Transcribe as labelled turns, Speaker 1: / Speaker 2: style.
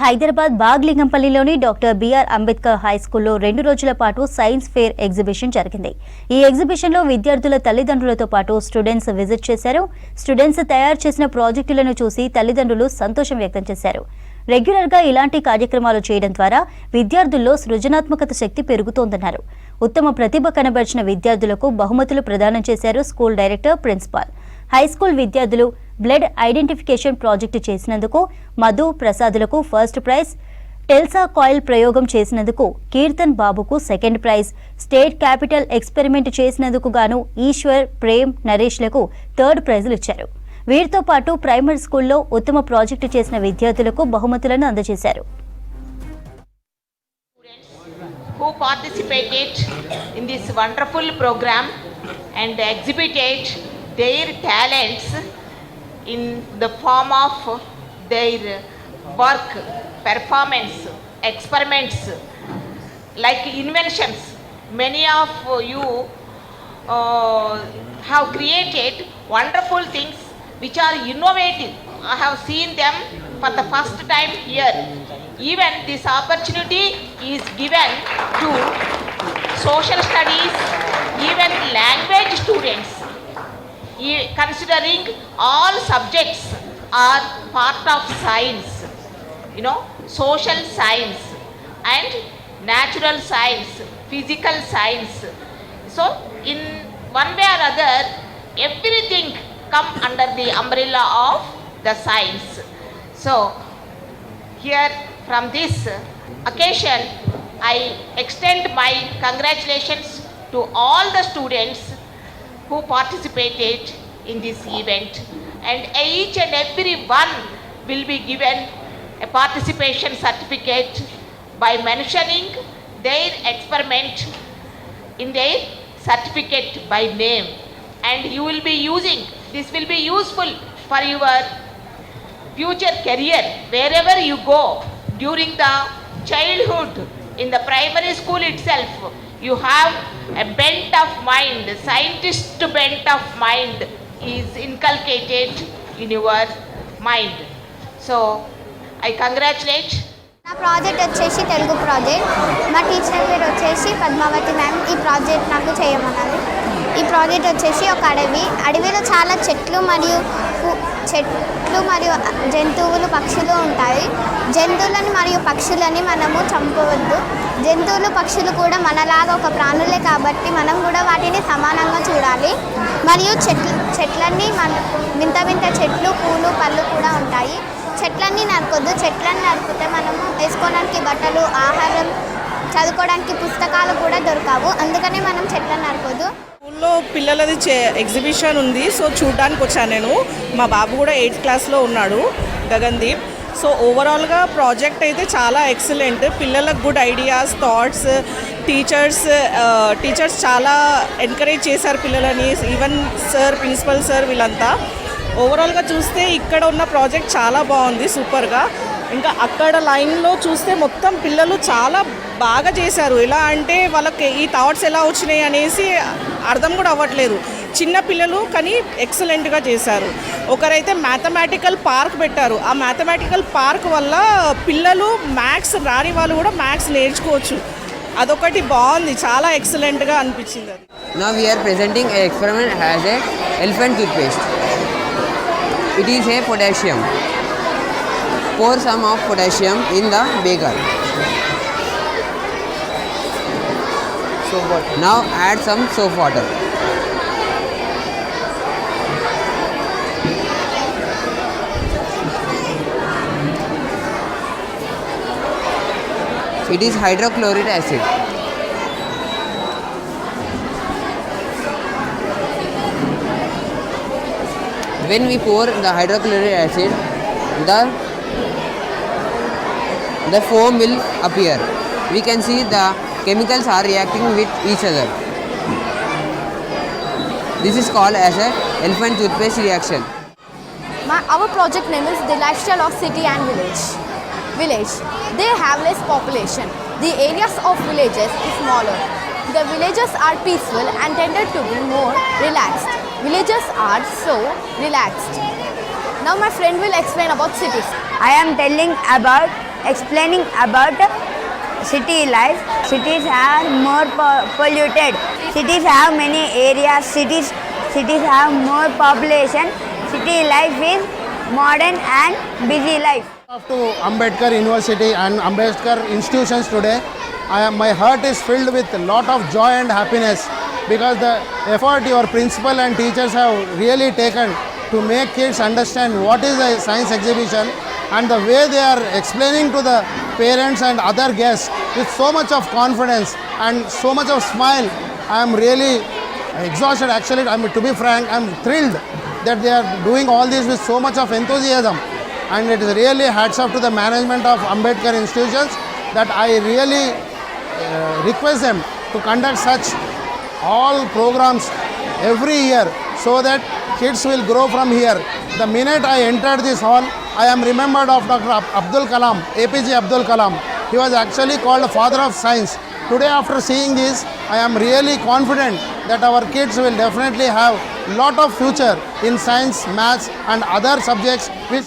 Speaker 1: హైదరాబాద్ బాగ్లింగంపల్లిలోని doctor B R Ambedkar high స్కూల్లో 2 రోజుల పాటు సైన్స్ ఫేర్ ఎగ్జిబిషన్ జరిగింది. ఈ ఎగ్జిబిషన్లో విద్యార్థుల తల్లిదండ్రులతో పాటు స్టూడెంట్స్ విజిట్ చేశారు. స్టూడెంట్స్ తయారు చేసిన ప్రాజెక్టులను చూసి తల్లిదండ్రులు సంతోషం వ్యక్తం చేశారు. రెగ్యులర్గా ఇలాంటి కార్యక్రమాలు చేయడం ద్వారా విద్యార్థుల్లో సృజనాత్మకత శక్తి పెరుగుతోందన్నారు. ఉత్తమ ప్రతిభ కనబర్చిన విద్యార్థులకు బహుమతులు ప్రదానం చేశారు స్కూల్ డైరెక్టర్, ప్రిన్సిపాల్. హైస్కూల్ విద్యార్థులు బ్లడ్ ఐడెంటిఫికేషన్ ప్రాజెక్టు చేసినందుకు మధు, ప్రసాదులకు ఫస్ట్ ప్రైజ్, టెల్సా కాయిల్ ప్రయోగం చేసినందుకు కీర్తన్ బాబుకు second prize, state capital experiment చేసినందుకు గాను ఈశ్వర్, ప్రేమ్, నరేష్లకు థర్డ్ ప్రైజులు ఇచ్చారు. వీరితో పాటు ప్రైమరీ స్కూల్లో ఉత్తమ ప్రాజెక్టు చేసిన విద్యార్థులకు బహుమతులను అందజేశారు.
Speaker 2: Who participated in this wonderful program and exhibited their talents in the form of their work, performance, experiments, like inventions. Many of you have created wonderful things which are innovative. I have seen them for the first time here. Even this opportunity is given to social studies, even language students, considering all subjects are part of science, social science and natural science, physical science. So in one way or other, everything come under the umbrella of the science. So here from this occasion, I extend my congratulations to all the students who participated in this event, and each and every one will be given a participation certificate by mentioning their experiment in their certificate by name, and you will be using this will be useful for your future career wherever you go. During the childhood in the primary school itself, you have a bent of mind, scientist bent of mind is inculcated in your mind. So I congratulate.
Speaker 3: నా project వచ్చేసి Telugu project. మా teacher పేరు వచ్చేసి Padmavati ma'am. ఈ project నాకు చేయమన్నది. ఈ project వచ్చేసి ఒక అడవిలో చాలా చెట్లు మరియు జంతువులు, పక్షులు ఉంటాయి. జంతువులని మరియు పక్షులని మనము చంపవద్దు. జంతువులు, పక్షులు కూడా మనలాగా ఒక ప్రాణులే కాబట్టి మనం కూడా వాటిని సమానంగా చూడాలి. మరియు చెట్లన్నీ వింత వింత చెట్లు, పూలు, పళ్ళు కూడా ఉంటాయి. చెట్లన్నీ నరకొద్దు. చెట్లను నరికితే మనము వేసుకోవడానికి బట్టలు, ఆహారం, చదువుకోవడానికి పుస్తకాలు కూడా దొరకవు. అందుకనే మనం చెట్లను నరకొద్దు.
Speaker 4: స్కూల్లో పిల్లలది ఎగ్జిబిషన్ ఉంది, సో చూడడానికి వచ్చాను నేను. మా బాబు కూడా 8th క్లాస్లో ఉన్నాడు, గగన్దీప్. సో ఓవరాల్గా ప్రాజెక్ట్ అయితే చాలా ఎక్సలెంట్. పిల్లలకు గుడ్ ఐడియాస్, థాట్స్, టీచర్స్ చాలా ఎంకరేజ్ చేశారు పిల్లలని. ఈవెన్ సార్, ప్రిన్సిపల్ సార్, వీళ్ళంతా ఓవరాల్గా చూస్తే ఇక్కడ ఉన్న ప్రాజెక్ట్ చాలా బాగుంది, సూపర్గా. ఇంకా అక్కడ లైన్లో చూస్తే మొత్తం పిల్లలు చాలా బాగా చేశారు. ఎలా అంటే వాళ్ళకి ఈ థాట్స్ ఎలా వచ్చినాయి అనేసి అర్థం కూడా అవ్వట్లేదు. చిన్న పిల్లలు కానీ ఎక్సలెంట్గా చేశారు. ఒకరైతే మ్యాథమెటికల్ పార్క్ పెట్టారు. ఆ మ్యాథమెటికల్ పార్క్ వల్ల పిల్లలు మ్యాథ్స్ రాని వాళ్ళు కూడా మ్యాథ్స్ నేర్చుకోవచ్చు. అదొకటి బాగుంది, చాలా ఎక్సలెంట్గా అనిపించింది అది.
Speaker 5: Now we are presenting an experiment as a elephant toothpaste. It is a potassium. Pour some of potassium in the beaker. Soap water. Now add some soap water. It is hydrochloric acid. When we pour the hydrochloric acid, the foam will appear. We can see the chemicals are reacting with each other. This is called as a elephant toothpaste reaction.
Speaker 6: Our project name is the lifestyle of city and village. They have less population. The areas of villages is smaller. The villages are peaceful and tended to be more relaxed. Villages are so relaxed. Now my friend will explain about cities.
Speaker 7: I am telling about explaining about city life. Cities are more polluted. Cities have many areas. Cities have more population. City life is modern and busy life.
Speaker 8: To Ambedkar University and Ambedkar institutions today, my heart is filled with a lot of joy and happiness because the effort your principal and teachers have really taken to make kids understand what is a science exhibition and the way they are explaining to the parents and other guests with so much of confidence and so much of smile. I am really exhausted actually. To be frank, I am thrilled that they are doing all this with so much of enthusiasm. And it is really hats off to the management of Ambedkar institutions that I really request them to conduct such all programs every year so that kids will grow from here. The minute I entered this hall, I am remembered of Dr. Abdul Kalam, APJ Abdul Kalam. He was actually called the father of science. Today after seeing this, I am really confident that our kids will definitely have lot of future in science, maths and other subjects which